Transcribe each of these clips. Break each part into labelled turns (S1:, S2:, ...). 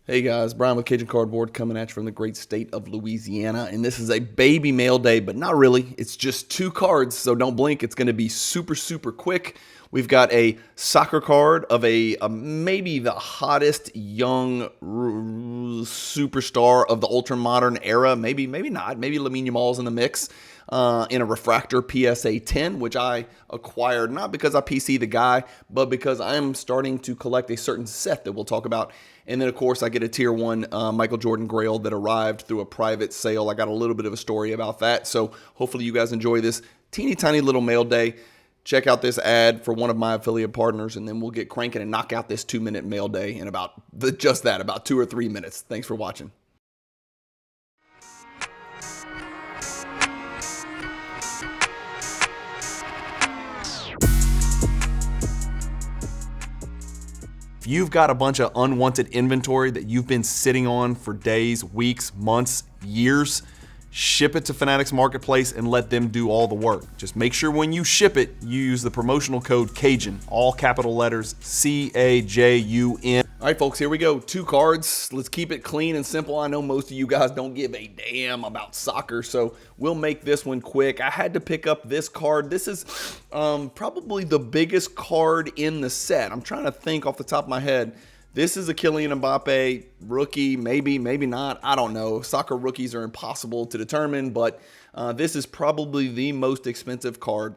S1: Hey guys, Bryan with Cajun Cardboard coming at you from the great state of Louisiana. And this is a baby mail day, but not really. It's just 2 cards, so don't blink. It's going to be super, super quick. We've got a soccer card of a maybe the hottest young superstar of the ultra-modern era. Maybe not. Maybe Lamine Yamal's in the mix. In a refractor PSA 10, which I acquired not because I PC the guy, but because I'm starting to collect a certain set that we'll talk about. And then, of course, I get a Tier 1 Michael Jordan Grail that arrived through a private sale. I got a little bit of a story about that. So hopefully you guys enjoy this teeny tiny little mail day. Check out this ad for one of my affiliate partners, and then we'll get cranking and knock out this 2-minute mail day in about about 2 or 3 minutes. Thanks for watching. If you've got a bunch of unwanted inventory that you've been sitting on for days, weeks, months, years, ship it to Fanatics Marketplace and let them do all the work. Just make sure when you ship it, you use the promotional code CAJUN, all capital letters, CAJUN. All right, folks, here we go. 2 cards. Let's keep it clean and simple. I know most of you guys don't give a damn about soccer, so we'll make this one quick. I had to pick up this card. This is probably the biggest card in the set. I'm trying to think off the top of my head. This is a Kylian Mbappe rookie, maybe not. I don't know. Soccer rookies are impossible to determine, but this is probably the most expensive card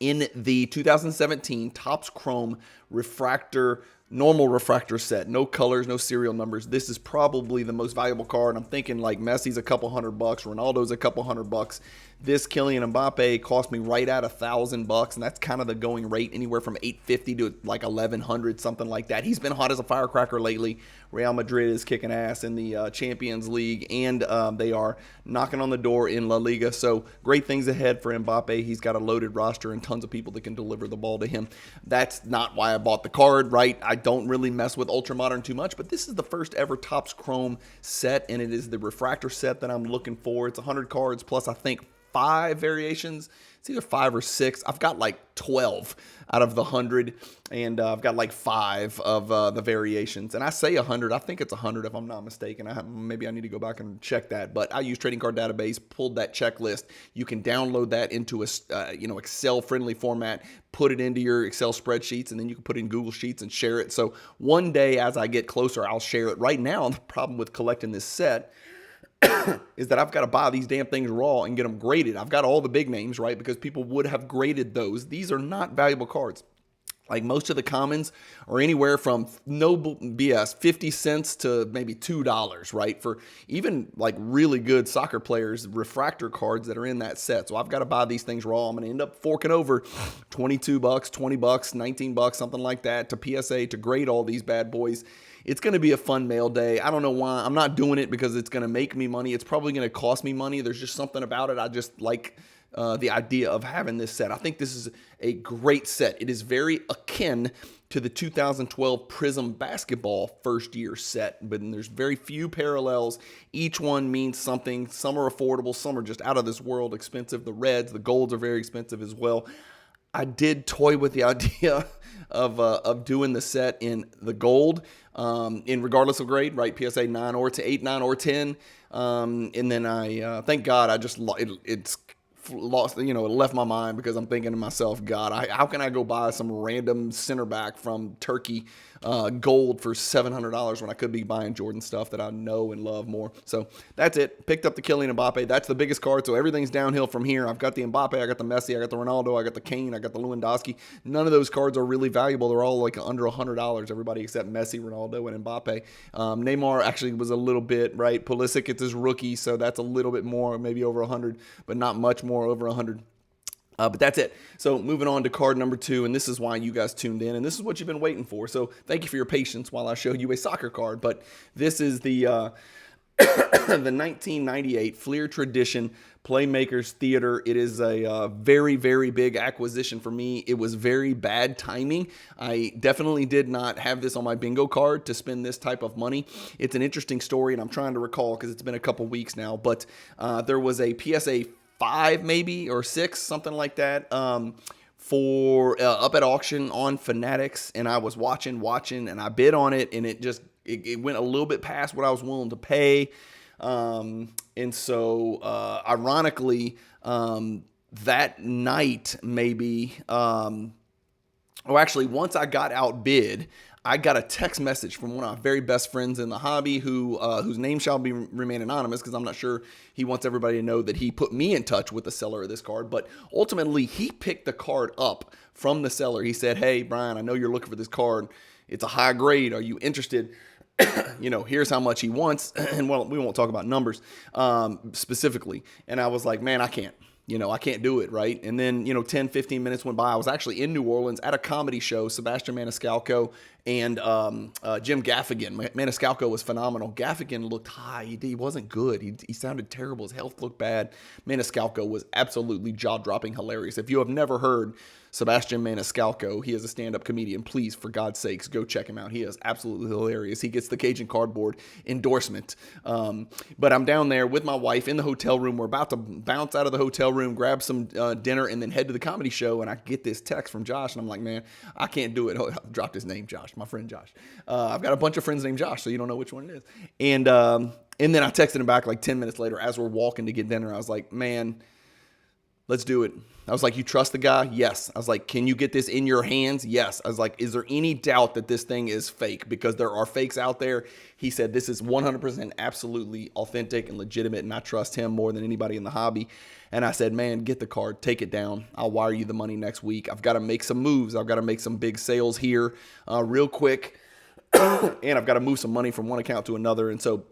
S1: in the 2017 Topps Chrome refractor, normal refractor set. No colors, no serial numbers. This is probably the most valuable card. I'm thinking like Messi's a couple $100, Ronaldo's a couple $100. This Kylian Mbappe cost me right at $1,000, and that's kind of the going rate, anywhere from $850 to like $1,100, something like that. He's been hot as a firecracker lately. Real Madrid is kicking ass in the Champions League, and they are knocking on the door in La Liga. So great things ahead for Mbappe. He's got a loaded roster and tons of people that can deliver the ball to him. That's not why I bought the card, right? I don't really mess with ultra modern too much, but this is the first ever Topps Chrome set, and it is the refractor set that I'm looking for. It's 100 cards plus I think 5 variations. It's either 5 or 6. I've got like 12 out of the 100, and I've got like 5 of the variations. And I say 100. I think it's 100 if I'm not mistaken. Maybe I need to go back and check that. But I use Trading Card Database, pulled that checklist. You can download that into a Excel-friendly format, put it into your Excel spreadsheets, and then you can put it in Google Sheets and share it. So one day as I get closer, I'll share it. Right now, the problem with collecting this set is that I've got to buy these damn things raw and get them graded. I've got all the big names, right, because people would have graded those. These are not valuable cards. Like most of the commons are anywhere from, no BS, 50 cents to maybe $2, right? For even like really good soccer players, refractor cards that are in that set. So I've got to buy these things raw. I'm going to end up forking over $22, $20, $19, something like that to PSA to grade all these bad boys. It's going to be a fun mail day. I don't know why. I'm not doing it because it's going to make me money. It's probably going to cost me money. There's just something about it. I just like the idea of having this set. I think this is a great set. It is very akin to the 2012 Prism basketball first year set, but there's very few parallels. Each one means something. Some are affordable. Some are just out of this world expensive. The reds, the golds are very expensive as well. I did toy with the idea of doing the set in the gold, in regardless of grade, right? PSA 9 or to 8, 9 or 10. And then I thank God I just it's lost, it left my mind because I'm thinking to myself, God, how can I go buy some random center back from Turkey gold for $700 when I could be buying Jordan stuff that I know and love more? So that's it. Picked up the Kylian Mbappe. That's the biggest card, so everything's downhill from here. I've got the Mbappe, I got the Messi, I got the Ronaldo, I got the Kane, I got the Lewandowski. None of those cards are really valuable. They're all like under $100, everybody except Messi, Ronaldo, and Mbappe. Neymar actually was a little bit, right? Pulisic, it's his rookie, so that's a little bit more, maybe over 100, but not much more over 100. But that's it. So moving on to card number 2, and this is why you guys tuned in, and this is what you've been waiting for. So thank you for your patience while I show you a soccer card. But this is the the 1998 Fleer Tradition Playmakers Theater. It is a very, very big acquisition for me. It was very bad timing. I definitely did not have this on my bingo card to spend this type of money. It's an interesting story, and I'm trying to recall because it's been a couple weeks now. But there was a PSA 5 maybe or 6, something like that, for up at auction on Fanatics, and I was watching, and I bid on it, and it just it went a little bit past what I was willing to pay. And so, ironically, that night maybe, actually once I got outbid, I got a text message from one of my very best friends in the hobby whose name shall remain anonymous because I'm not sure he wants everybody to know that he put me in touch with the seller of this card. But ultimately, he picked the card up from the seller. He said, "Hey, Bryan, I know you're looking for this card. It's a high grade. Are you interested? Here's how much he wants." And well, we won't talk about numbers specifically. And I was like, "Man, I can't. I can't do it," right? And then, 10, 15 minutes went by. I was actually in New Orleans at a comedy show. Sebastian Maniscalco and Jim Gaffigan. Maniscalco was phenomenal. Gaffigan looked high. He wasn't good. He sounded terrible. His health looked bad. Maniscalco was absolutely jaw-dropping hilarious. If you have never heard Sebastian Maniscalco, he is a stand-up comedian. Please, for God's sakes, go check him out. He is absolutely hilarious. He gets the Cajun Cardboard endorsement. But I'm down there with my wife in the hotel room. We're about to bounce out of the hotel room, grab some dinner, and then head to the comedy show. And I get this text from Josh, and I'm like, "Man, I can't do it." I dropped his name, Josh, my friend Josh. I've got a bunch of friends named Josh, so you don't know which one it is. And then I texted him back like 10 minutes later as we're walking to get dinner. I was like, "Man, let's do it." I was like, "You trust the guy?" "Yes." I was like, "Can you get this in your hands?" "Yes." I was like, "Is there any doubt that this thing is fake?" Because there are fakes out there. He said, "This is 100% absolutely authentic and legitimate, and I trust him more than anybody in the hobby." And I said, "Man, get the card. Take it down. I'll wire you the money next week. I've got to make some moves. I've got to make some big sales here real quick. And I've got to move some money from one account to another." And so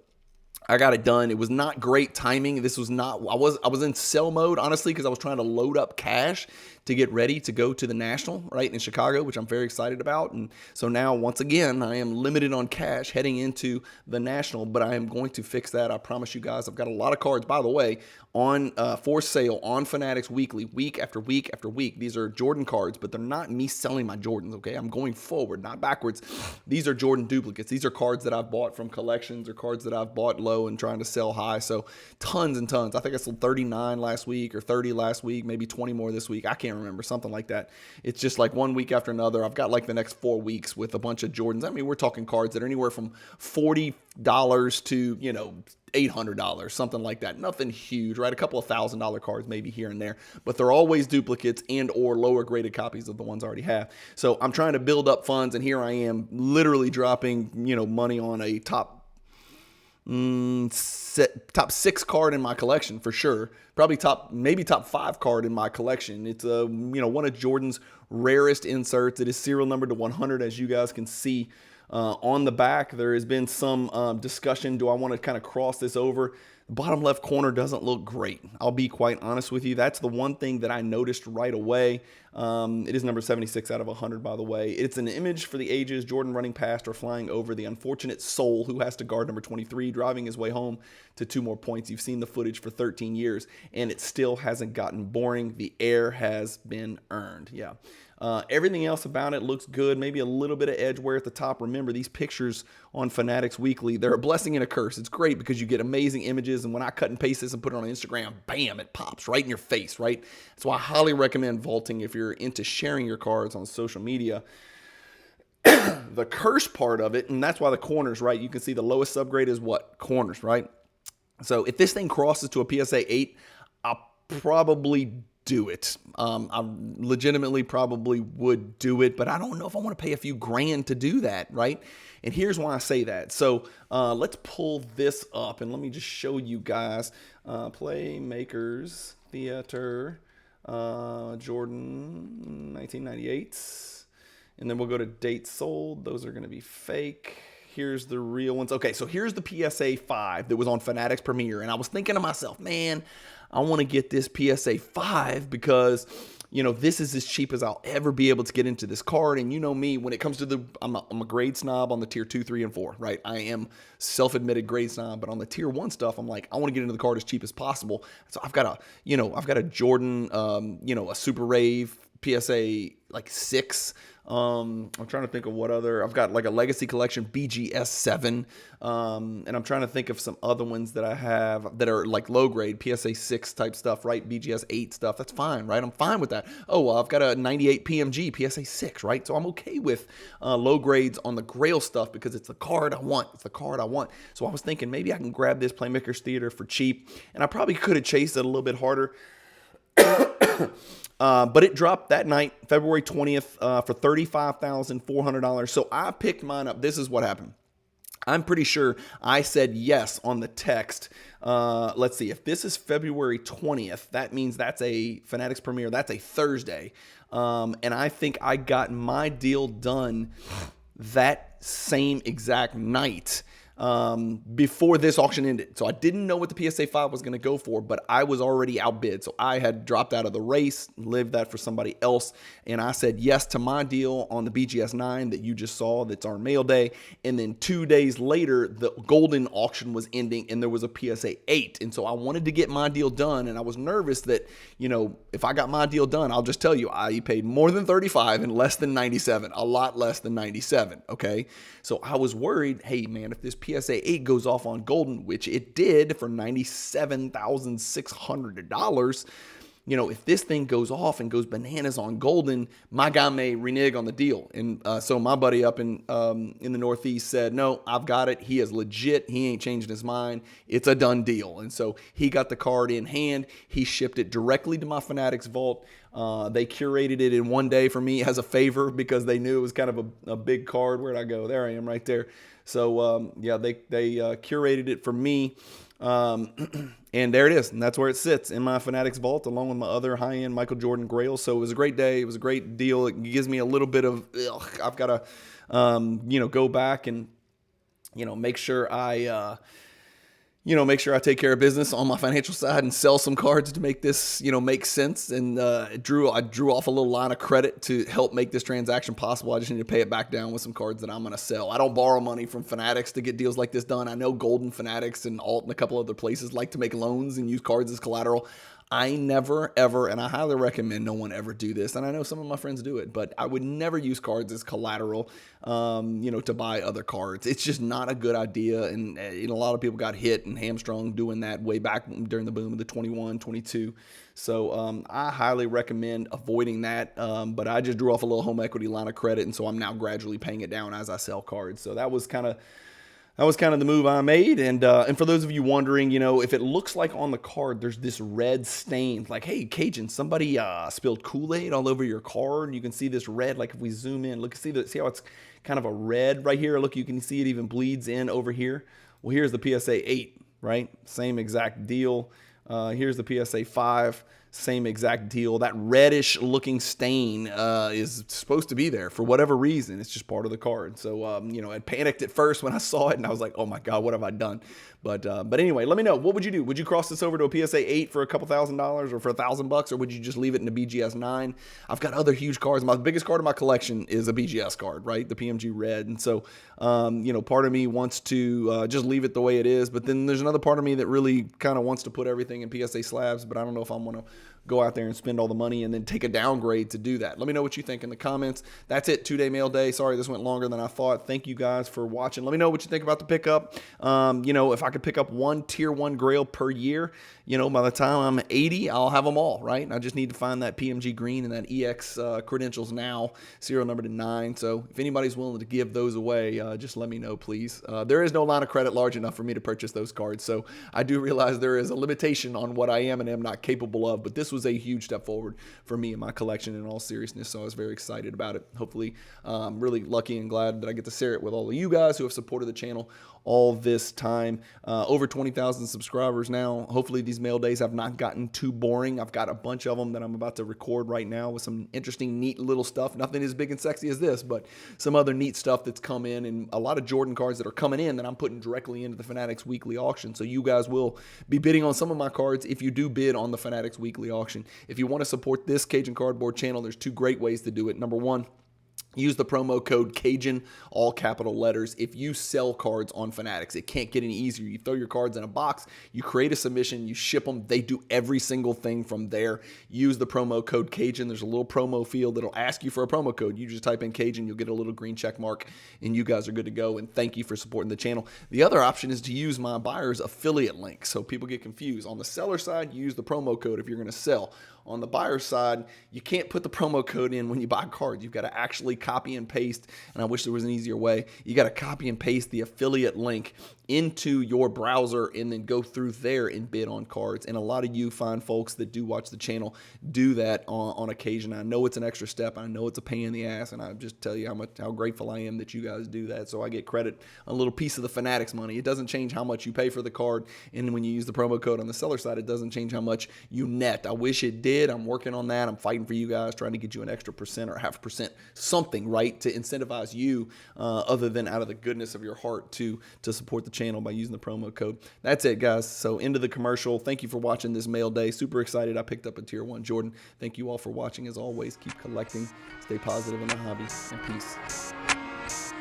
S1: I got it done. It was not great timing. This was not, I was in sell mode, honestly, because I was trying to load up cash to get ready to go to the National, right, in Chicago, which I'm very excited about. And so now, once again, I am limited on cash heading into the National, but I am going to fix that. I promise you guys. I've got a lot of cards, by the way, on for sale on Fanatics Weekly, week after week after week. These are Jordan cards, but they're not me selling my Jordans, okay? I'm going forward, not backwards. These are Jordan duplicates. These are cards that I've bought from collections or cards that I've bought low and trying to sell high. So tons and tons. I think I sold 39 last week or 30 last week, maybe 20 more this week. I can't remember, something like that. It's just like one week after another. I've got like the next 4 weeks with a bunch of Jordans. I mean, we're talking cards that are anywhere from $40 to, $800, something like that. Nothing huge, right? A couple of $1,000 cards maybe here and there, but they're always duplicates and or lower graded copies of the ones I already have. So I'm trying to build up funds, and here I am literally dropping, money on a top 6 card in my collection for sure. Probably top 5 card in my collection. It's one of Jordan's rarest inserts. It is serial numbered to 100, as you guys can see. On the back, there has been some discussion. Do I want to kind of cross this over? The bottom left corner doesn't look great. I'll be quite honest with you. That's the one thing that I noticed right away. It is number 76 out of 100, by the way. It's an image for the ages, Jordan running past or flying over the unfortunate soul who has to guard number 23, driving his way home to 2 more points. You've seen the footage for 13 years, and it still hasn't gotten boring. The air has been earned. Yeah. Everything else about it looks good. Maybe a little bit of edge wear at the top. Remember, these pictures on Fanatics Weekly, they're a blessing and a curse. It's great because you get amazing images, and when I cut and paste this and put it on Instagram, bam, it pops right in your face, right? That's why I highly recommend vaulting if you're into sharing your cards on social media. The curse part of it, and that's why the corners, right? You can see the lowest subgrade is what? Corners, right? So if this thing crosses to a PSA 8, I'll probably do it. I legitimately probably would do it, but I don't know if I want to pay a few grand to do that, right? And here's why I say that. So let's pull this up, and let me just show you guys. Playmakers Theater, Jordan 1998. And then we'll go to dates sold. Those are going to be fake. Here's the real ones. Okay, so here's the PSA 5 that was on Fanatics Premier. And I was thinking to myself, man, I want to get this PSA 5 because, this is as cheap as I'll ever be able to get into this card. And you know me, when it comes to I'm a grade snob on the tier 2, 3, and 4, right? I am self-admitted grade snob, but on the tier 1 stuff, I'm like, I want to get into the card as cheap as possible. So I've got a Jordan, a Super Rave PSA like 6 I'm trying to think of what other. I've got like a Legacy Collection BGS7, and I'm trying to think of some other ones that I have that are like low grade PSA 6 type stuff, right? BGS 8 stuff. That's fine, right? I'm fine with that. Oh, well, I've got a 98 PMG PSA 6, right? So I'm okay with low grades on the Grail stuff because it's the card I want. It's the card I want. So I was thinking maybe I can grab this Playmakers Theater for cheap, and I probably could have chased it a little bit harder. But it dropped that night, February 20th, for $35,400. So I picked mine up. This is what happened. I'm pretty sure I said yes on the text. Let's see. If this is February 20th, that means that's a Fanatics premiere. That's a Thursday. And I think I got my deal done that same exact night. Before this auction ended. So I didn't know what the PSA 5 was going to go for, but I was already outbid. So I had dropped out of the race, lived that for somebody else. And I said yes to my deal on the BGS 9 that you just saw. That's our mail day. And then 2 days later, the golden auction was ending and there was a PSA 8. And so I wanted to get my deal done. And I was nervous that, you know, if I got my deal done, I'll just tell you, I paid more than 35 and less than 97, a lot less than 97. Okay. So I was worried, hey man, if this PSA 8 goes off on golden, which it did for $97,600, you know, if this thing goes off and goes bananas on golden, my guy may renege on the deal. And so my buddy up in the Northeast said, no, I've got it. He is legit. He ain't changing his mind. It's a done deal. And so he got the card in hand. He shipped it directly to my Fanatics vault. They curated it in one day for me as a favor because they knew it was kind of a big card. Where'd I go? There I am right there. So, yeah, they curated it for me. And there it is. And that's where it sits in my Fanatics vault along with my other high-end Michael Jordan Grail. So it was a great day. It was a great deal. It gives me a little bit of, I've got to, go back and, make sure I take care of business on my financial side and sell some cards to make this, make sense. And I drew off a little line of credit to help make this transaction possible. I just need to pay it back down with some cards that I'm going to sell. I don't borrow money from Fanatics to get deals like this done. I know Golden Fanatics and Alt and a couple other places like to make loans and use cards as collateral. I never, ever, and I highly recommend no one ever do this. And I know some of my friends do it, but I would never use cards as collateral, to buy other cards. It's just not a good idea. And a lot of people got hit and hamstrung doing that way back during the boom of the 21, 22. So I highly recommend avoiding that. But I just drew off a little home equity line of credit. And so I'm now gradually paying it down as I sell cards. So that was kind of the move I made. And for those of you wondering, if it looks like on the card there's this red stain, like, hey, Cajun, somebody spilled Kool-Aid all over your card. You can see this red, like if we zoom in, look, see how it's kind of a red right here. Look, you can see it even bleeds in over here. Well, here's the PSA 8, right? Same exact deal. Here's the PSA 5. Same exact deal. That reddish looking stain is supposed to be there for whatever reason. It's just part of the card. So, I panicked at first when I saw it and I was like, oh my God, what have I done? But anyway, let me know. What would you do? Would you cross this over to a PSA 8 for a couple $1,000 or for $1,000, or would you just leave it in a BGS 9? I've got other huge cards. My biggest card in my collection is a BGS card, right? The PMG red. And so, part of me wants to just leave it the way it is. But then there's another part of me that really kind of wants to put everything in PSA slabs, but I don't know if I'm going to go out there and spend all the money and then take a downgrade to do that. Let me know what you think in the comments. That's it. 2-day mail day. Sorry, this went longer than I thought. Thank you guys for watching. Let me know what you think about the pickup. If I could pick up one tier 1 Grail per year, by the time I'm 80, I'll have them all, right? I just need to find that PMG green and that EX credentials now, serial number to 9. So if anybody's willing to give those away, just let me know, please. There is no line of credit large enough for me to purchase those cards. So I do realize there is a limitation on what I am and am not capable of, but this was a huge step forward for me and my collection in all seriousness. So I was very excited about it. Hopefully, really lucky and glad that I get to share it with all of you guys who have supported the channel all this time. Over 20,000 subscribers now. Hopefully these mail days have not gotten too boring. I've got a bunch of them that I'm about to record right now with some interesting, neat little stuff. Nothing as big and sexy as this, but some other neat stuff that's come in, and a lot of Jordan cards that are coming in that I'm putting directly into the Fanatics weekly auction. So you guys will be bidding on some of my cards if you do bid on the Fanatics weekly auction. If you want to support this Cajun Cardboard channel, there's 2 great ways to do it. Number one, Use the promo code Cajun, all capital letters, if you sell cards on Fanatics. It can't get any easier. You throw your cards in a box, you create a submission, you ship them. They do every single thing from there. Use the promo code Cajun. There's a little promo field that'll ask you for a promo code. You just type in Cajun, you'll get a little green check mark, and you guys are good to go. And thank you for supporting the channel. The other option is to use my buyer's affiliate link, so people get confused. On the seller side, use the promo code if you're going to sell. On the buyer side, you can't put the promo code in when you buy cards. You've got to actually copy and paste, and I wish there was an easier way. You got to copy and paste the affiliate link into your browser and then go through there and bid on cards. And a lot of you fine folks that do watch the channel do that on occasion. I know it's an extra step. I know it's a pain in the ass, and I just tell you how grateful I am that you guys do that. So I get credit, a little piece of the Fanatics money. It doesn't change how much you pay for the card, and when you use the promo code on the seller side, it doesn't change how much you net. I wish it did. I'm working on that. I'm fighting for you guys, trying to get you an extra % or 0.5%, something, right, to incentivize you other than out of the goodness of your heart to support the channel by using the promo code. That's it, guys. So into the commercial. Thank you for watching this mail day. Super excited I picked up a Tier 1 Jordan. Thank you all for watching. As always, keep collecting. Stay positive in the hobby, and peace.